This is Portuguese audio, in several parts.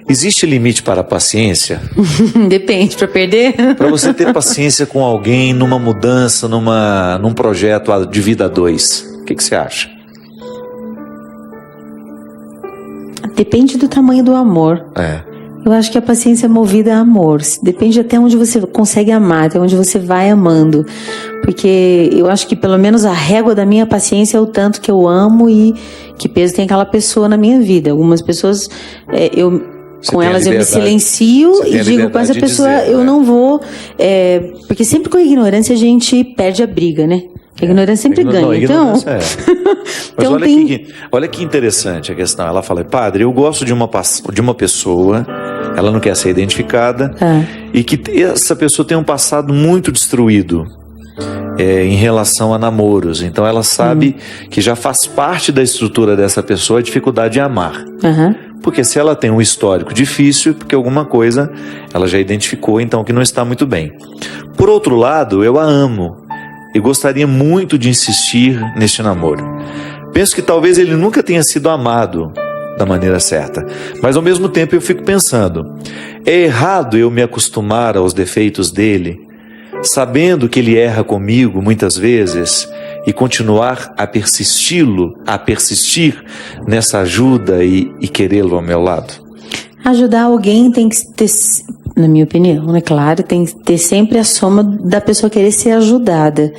Existe limite para a paciência? Depende, para perder? Para você ter paciência com alguém numa mudança, num projeto de vida a dois. O que você acha? Depende do tamanho do amor. Eu acho que a paciência é movida a amor. Depende até onde você consegue amar, até onde você vai amando. Porque eu acho que pelo menos a régua da minha paciência é o tanto que eu amo e que peso tem aquela pessoa na minha vida. Algumas pessoas, com elas eu me silencio e digo com essa pessoa eu não vou... porque sempre com a ignorância a gente perde a briga, né? A ignorância sempre ganha, então... Mas então olha que interessante a questão. Ela fala, padre, eu gosto de uma pessoa, ela não quer ser identificada, e que essa pessoa tem um passado muito destruído em relação a namoros. Então ela sabe que já faz parte da estrutura dessa pessoa a dificuldade de amar. Porque se ela tem um histórico difícil, porque alguma coisa ela já identificou, então que não está muito bem. Por outro lado, eu a amo e gostaria muito de insistir neste namoro. Penso que talvez ele nunca tenha sido amado da maneira certa, mas ao mesmo tempo eu fico pensando, é errado eu me acostumar aos defeitos dele, sabendo que ele erra comigo muitas vezes, e continuar a persistir nessa ajuda e querê-lo ao meu lado? Ajudar alguém tem que ter, na minha opinião, é claro, tem que ter sempre a soma da pessoa querer ser ajudada.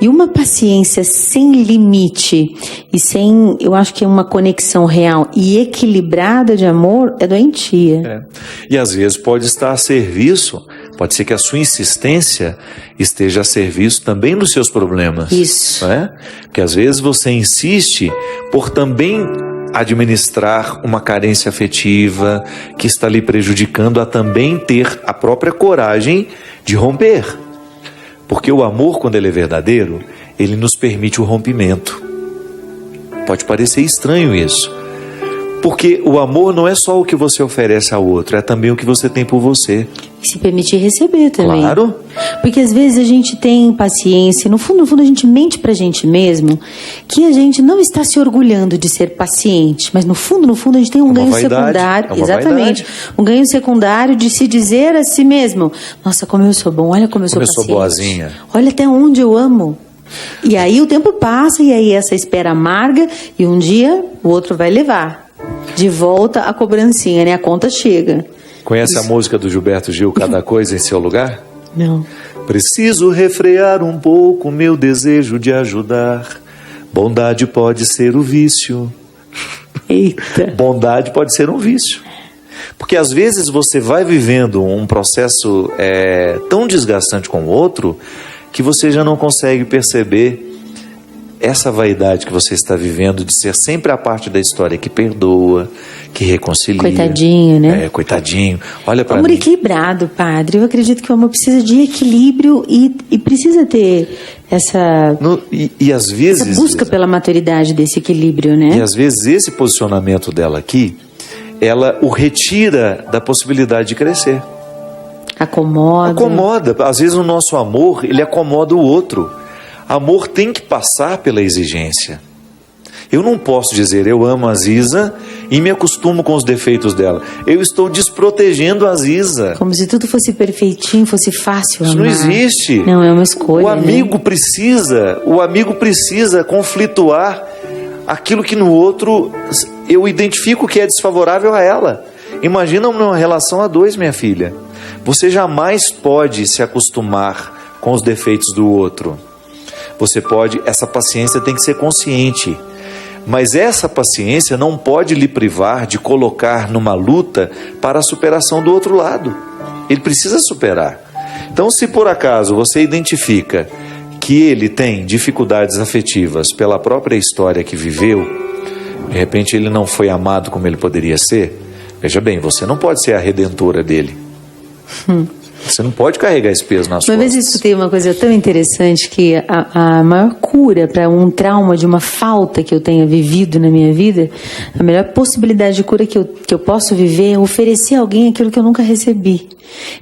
E uma paciência sem limite e sem, eu acho que é uma conexão real e equilibrada de amor é doentia. E às vezes pode estar a serviço, pode ser que a sua insistência esteja a serviço também dos seus problemas. Isso. Não é? Porque às vezes você insiste por também administrar uma carência afetiva que está lhe prejudicando a também ter a própria coragem de romper. Porque o amor, quando ele é verdadeiro, ele nos permite o rompimento. Pode parecer estranho isso. Porque o amor não é só o que você oferece ao outro, é também o que você tem por você. E se permitir receber também. Claro. Porque às vezes a gente tem paciência, no fundo a gente mente pra gente mesmo, que a gente não está se orgulhando de ser paciente, mas no fundo a gente tem um ganho secundário. Exatamente. Vaidade. Um ganho secundário de se dizer a si mesmo, nossa, como eu sou bom, olha como eu sou paciente. Como eu sou boazinha. Olha até onde eu amo. E aí o tempo passa e aí essa espera amarga e um dia o outro vai levar de volta a cobrancinha, né? A conta chega. Conhece a música do Gilberto Gil, Cada Coisa em Seu Lugar? Não. Preciso refrear um pouco meu desejo de ajudar. Bondade pode ser o vício. Eita. Bondade pode ser um vício. Porque às vezes você vai vivendo um processo tão desgastante com o outro que você já não consegue perceber essa vaidade que você está vivendo de ser sempre a parte da história que perdoa, que reconcilia. Coitadinho, né? Coitadinho. Olha para mim. Amor equilibrado, padre. Eu acredito que o amor precisa de equilíbrio e precisa ter essa, às vezes, essa busca pela maturidade desse equilíbrio, né? E às vezes esse posicionamento dela aqui, ela o retira da possibilidade de crescer. Acomoda. Às vezes o nosso amor, ele acomoda o outro. Amor tem que passar pela exigência. Eu não posso dizer eu amo a Ziza e me acostumo com os defeitos dela. Eu estou desprotegendo a Ziza. Como se tudo fosse perfeitinho, fosse fácil. Isso não existe. Não, é uma escolha. O amigo precisa conflituar aquilo que no outro eu identifico que é desfavorável a ela. Imagina uma relação a dois, minha filha. Você jamais pode se acostumar com os defeitos do outro. Essa paciência tem que ser consciente, mas essa paciência não pode lhe privar de colocar numa luta para a superação do outro lado. Ele precisa superar. Então, se por acaso você identifica que ele tem dificuldades afetivas pela própria história que viveu, de repente ele não foi amado como ele poderia ser, veja bem, você não pode ser a redentora dele. Você não pode carregar esse peso nas costas. Uma vez eu escutei uma coisa tão interessante, que a maior cura para um trauma de uma falta que eu tenha vivido na minha vida, a melhor possibilidade de cura que eu posso viver é oferecer a alguém aquilo que eu nunca recebi.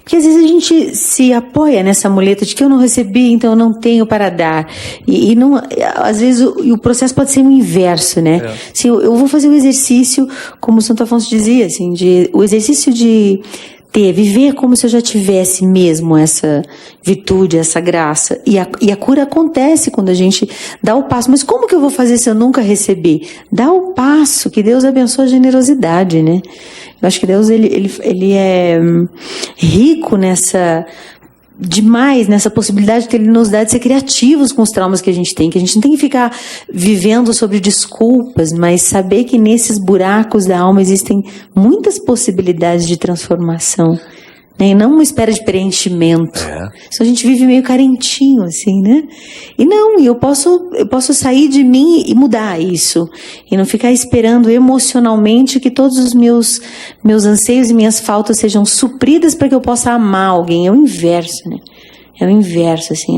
Porque às vezes a gente se apoia nessa muleta de que eu não recebi, então eu não tenho para dar. E não, às vezes o processo pode ser o inverso, né? Assim, eu vou fazer um exercício, como o Santo Afonso dizia, assim, o exercício de viver como se eu já tivesse mesmo essa virtude, essa graça. E a cura acontece quando a gente dá o passo. Mas como que eu vou fazer se eu nunca recebi? Dá o passo, que Deus abençoe a generosidade, né? Eu acho que Deus, ele é rico demais nessa possibilidade que ele nos dá de ser criativos com os traumas que a gente tem não tem que ficar vivendo sobre desculpas, mas saber que nesses buracos da alma existem muitas possibilidades de transformação, né? E não uma espera de preenchimento. Isso a gente vive meio carentinho, assim, né? E não, eu posso sair de mim e mudar isso, e não ficar esperando emocionalmente que todos os meus anseios e minhas faltas sejam supridas para que eu possa amar alguém. É o inverso, né? É o inverso, assim.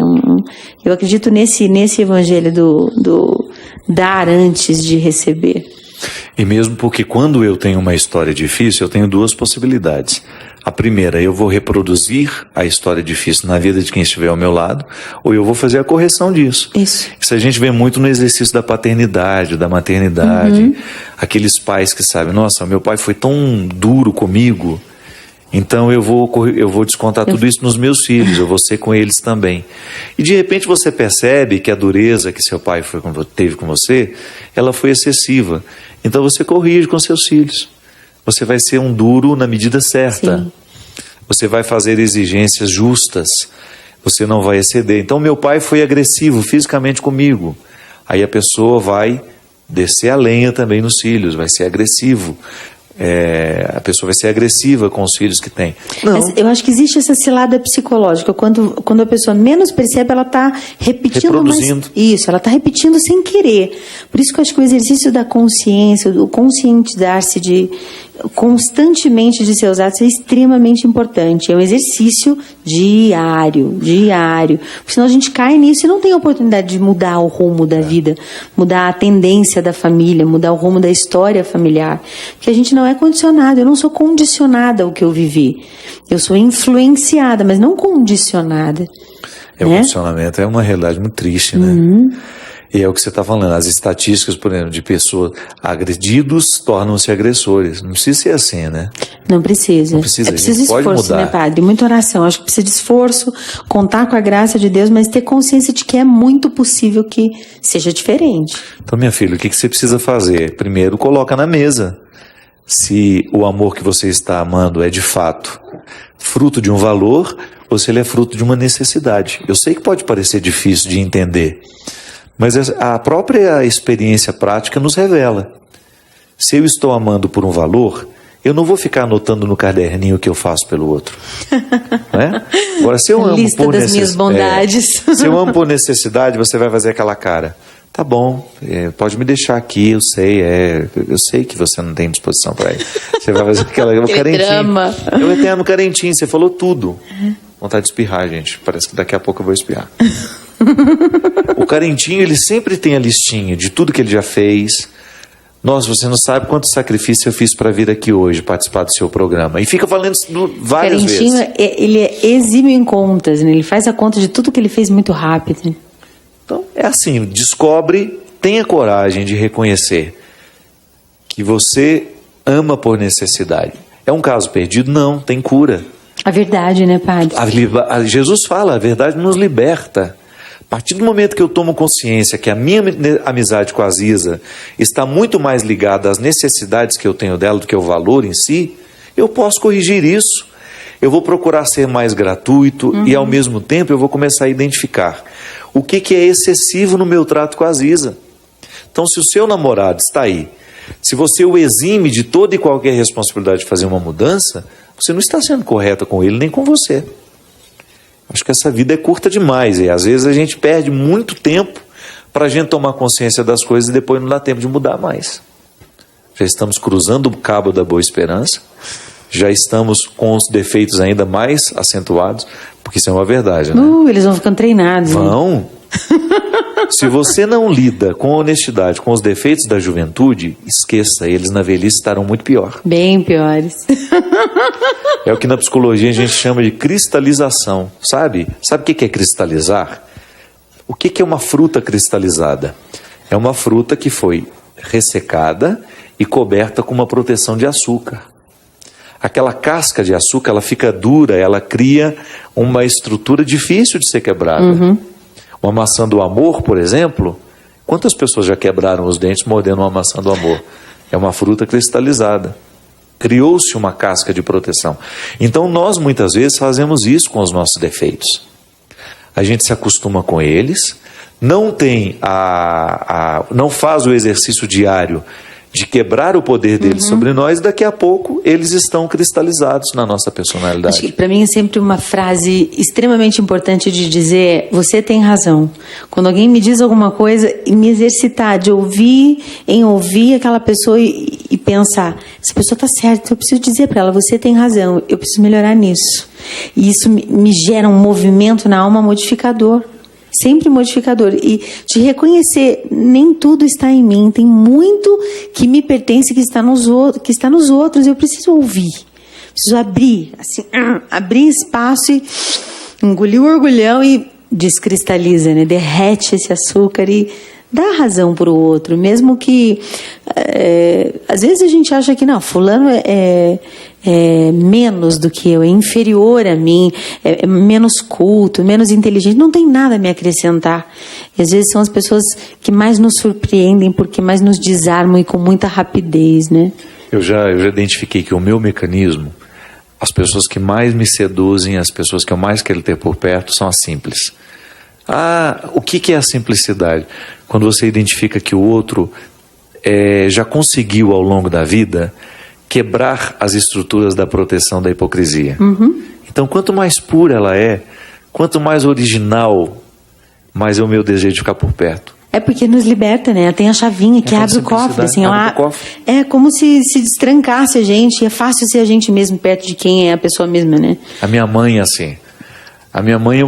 Eu acredito nesse evangelho do dar antes de receber. E mesmo porque quando eu tenho uma história difícil, eu tenho duas possibilidades. A primeira, eu vou reproduzir a história difícil na vida de quem estiver ao meu lado, ou eu vou fazer a correção disso. Isso a gente vê muito no exercício da paternidade, da maternidade. Aqueles pais que sabem, nossa, meu pai foi tão duro comigo, então eu vou descontar tudo isso nos meus filhos, eu vou ser com eles também. E de repente você percebe que a dureza que seu pai teve com você, ela foi excessiva. Então você corrige com seus filhos. Você vai ser um duro na medida certa. Sim. Você vai fazer exigências justas. Você não vai exceder. Então, meu pai foi agressivo fisicamente comigo. Aí a pessoa vai descer a lenha também nos filhos, vai ser agressivo. A pessoa vai ser agressiva com os filhos que tem. Não. Eu acho que existe essa cilada psicológica. Quando a pessoa menos percebe, ela está repetindo. Reproduzindo. Isso, ela está repetindo sem querer. Por isso que eu acho que o exercício da consciência, o conscientizar-se constantemente de seus atos é extremamente importante. É um exercício diário. Porque senão a gente cai nisso e não tem a oportunidade de mudar o rumo da vida, mudar a tendência da família, mudar o rumo da história familiar. Porque a gente não é condicionado. Eu não sou condicionada ao que eu vivi. Eu sou influenciada, mas não condicionada. O condicionamento é uma realidade muito triste, né? E é o que você está falando, as estatísticas, por exemplo, de pessoas agredidos tornam-se agressores. Não precisa ser assim, né? Não precisa. Não precisa, é preciso esforço, né, padre? Muita oração. Acho que precisa de esforço, contar com a graça de Deus, mas ter consciência de que é muito possível que seja diferente. Então, minha filha, o que você precisa fazer? Primeiro, coloca na mesa se o amor que você está amando é de fato fruto de um valor ou se ele é fruto de uma necessidade. Eu sei que pode parecer difícil de entender, mas a própria experiência prática nos revela. Se eu estou amando por um valor, eu não vou ficar anotando no caderninho o que eu faço pelo outro. Né? Agora, se eu amo lista das minhas bondades. Se eu amo por necessidade, você vai fazer aquela cara. Tá bom, pode me deixar aqui, eu sei que você não tem disposição para isso. Você vai fazer aquela carentinho. Drama. Eu eterno carentinho, você falou tudo. Vontade de espirrar, gente. Parece que daqui a pouco eu vou espirrar. O carentinho, ele sempre tem a listinha de tudo que ele já fez. Nossa, você não sabe quanto sacrifício eu fiz para vir aqui hoje, participar do seu programa. E fica falando várias vezes. O carentinho, ele é exímio em contas, né? Ele faz a conta de tudo que ele fez muito rápido. Então, é assim, descobre, tenha coragem de reconhecer que você ama por necessidade. É um caso perdido? Não, tem cura. A verdade, né, padre? Jesus fala, a verdade nos liberta. A partir do momento que eu tomo consciência que a minha amizade com a Aziza está muito mais ligada às necessidades que eu tenho dela do que ao valor em si, eu posso corrigir isso. Eu vou procurar ser mais gratuito e, ao mesmo tempo, eu vou começar a identificar o que é excessivo no meu trato com a Aziza. Então, se o seu namorado está aí, se você o exime de toda e qualquer responsabilidade de fazer uma mudança, você não está sendo correta com ele nem com você. Acho que essa vida é curta demais e às vezes a gente perde muito tempo para a gente tomar consciência das coisas e depois não dá tempo de mudar mais. Já estamos cruzando o cabo da Boa Esperança, já estamos com os defeitos ainda mais acentuados, porque isso é uma verdade, né? Eles vão ficando treinados. Vão. Né? Se você não lida com honestidade com os defeitos da juventude, esqueça, eles na velhice estarão muito pior. Bem piores. É o que na psicologia a gente chama de cristalização, sabe? Sabe o que é cristalizar? O que é uma fruta cristalizada? É uma fruta que foi ressecada e coberta com uma proteção de açúcar. Aquela casca de açúcar, ela fica dura, ela cria uma estrutura difícil de ser quebrada. Uhum. Uma maçã do amor, por exemplo, quantas pessoas já quebraram os dentes mordendo uma maçã do amor? É uma fruta cristalizada. Criou-se uma casca de proteção. Então nós muitas vezes fazemos isso com os nossos defeitos. A gente se acostuma com eles, não tem não faz o exercício diário de quebrar o poder deles sobre nós, e daqui a pouco eles estão cristalizados na nossa personalidade. Acho que para mim é sempre uma frase extremamente importante de dizer: você tem razão. Quando alguém me diz alguma coisa, e me exercitar de ouvir aquela pessoa e pensar, essa pessoa está certa, eu preciso dizer para ela, você tem razão, eu preciso melhorar nisso. E isso me gera um movimento na alma modificador. Sempre modificador. E de reconhecer, nem tudo está em mim, tem muito que me pertence, que está nos outros, eu preciso ouvir. Preciso abrir, assim, abrir espaço e engolir o orgulhão e descristaliza, né? Derrete esse açúcar e dá razão para o outro, mesmo que às vezes a gente acha que não, fulano é menos do que eu, é inferior a mim, é menos culto, menos inteligente, não tem nada a me acrescentar. E às vezes são as pessoas que mais nos surpreendem, porque mais nos desarmam e com muita rapidez, né? Eu já identifiquei que o meu mecanismo, as pessoas que mais me seduzem, as pessoas que eu mais quero ter por perto são as simples. O que é a simplicidade? Quando você identifica que o outro já conseguiu ao longo da vida quebrar as estruturas da proteção da hipocrisia. Então, quanto mais pura ela é, quanto mais original, mais é o meu desejo de ficar por perto. É porque nos liberta, né? Tem a chavinha que abre o cofre. Assim, é como se destrancasse a gente. E é fácil ser a gente mesmo perto de quem é a pessoa mesma, né? A minha mãe é assim. A minha mãe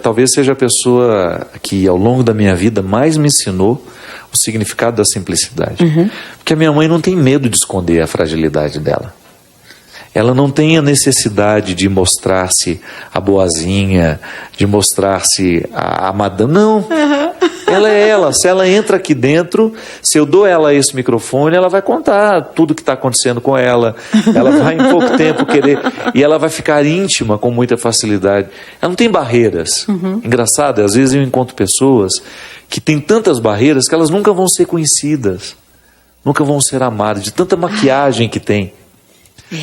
talvez seja a pessoa que ao longo da minha vida mais me ensinou o significado da simplicidade. Porque a minha mãe não tem medo de esconder a fragilidade dela. Ela não tem a necessidade de mostrar-se a boazinha, de mostrar-se a madame. Não. Ela é ela. Se ela entra aqui dentro, se eu dou ela esse microfone, ela vai contar tudo que está acontecendo com ela. Ela vai em pouco tempo querer... E ela vai ficar íntima com muita facilidade. Ela não tem barreiras. Engraçado, às vezes eu encontro pessoas que têm tantas barreiras que elas nunca vão ser conhecidas. Nunca vão ser amadas, de tanta maquiagem que tem.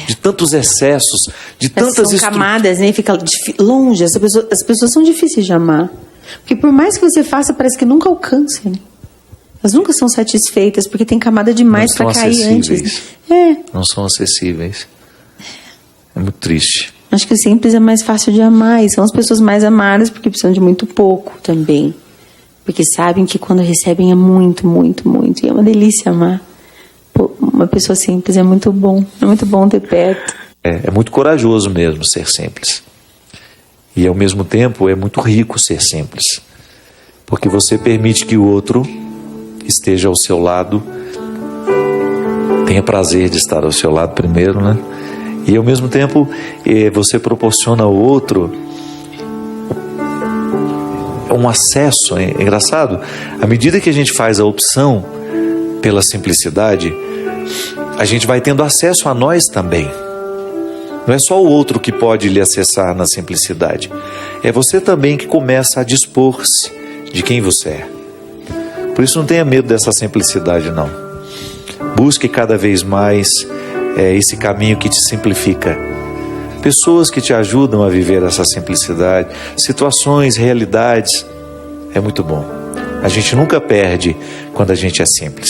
De tantos excessos, de tantas... São camadas, né? Fica longe. As pessoas são difíceis de amar. Porque por mais que você faça, parece que nunca alcança, né? Elas nunca são satisfeitas, porque tem camada demais para cair antes. Não são acessíveis. É muito triste. Acho que o simples é mais fácil de amar. E são as pessoas mais amadas, porque precisam de muito pouco também. Porque sabem que quando recebem é muito, muito, muito. E é uma delícia amar. Uma pessoa simples é muito bom ter perto. É muito corajoso mesmo ser simples. E ao mesmo tempo é muito rico ser simples. Porque você permite que o outro esteja ao seu lado, tenha prazer de estar ao seu lado primeiro, né? E ao mesmo tempo você proporciona ao outro um acesso. É engraçado, à medida que a gente faz a opção pela simplicidade, a gente vai tendo acesso a nós também. Não é só o outro que pode lhe acessar na simplicidade. É você também que começa a dispor-se de quem você é. Por isso não tenha medo dessa simplicidade, não. Busque cada vez mais esse caminho que te simplifica. Pessoas que te ajudam a viver essa simplicidade, situações, realidades. É muito bom. A gente nunca perde quando a gente é simples.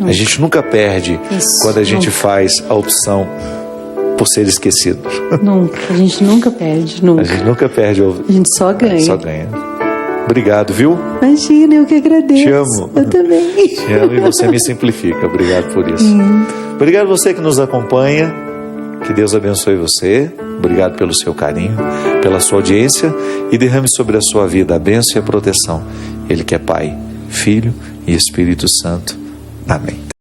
A gente nunca perde quando a gente faz a opção por ser esquecido. Nunca. A gente nunca perde. Nunca. A gente nunca perde. A gente só ganha. Só ganha. Obrigado, viu? Imagina, eu que agradeço. Te amo. Eu também. Te amo e você me simplifica. Obrigado por isso. Obrigado a você que nos acompanha. Que Deus abençoe você. Obrigado pelo seu carinho, pela sua audiência, e derrame sobre a sua vida a bênção e a proteção. Ele que é Pai, Filho e Espírito Santo. Amém.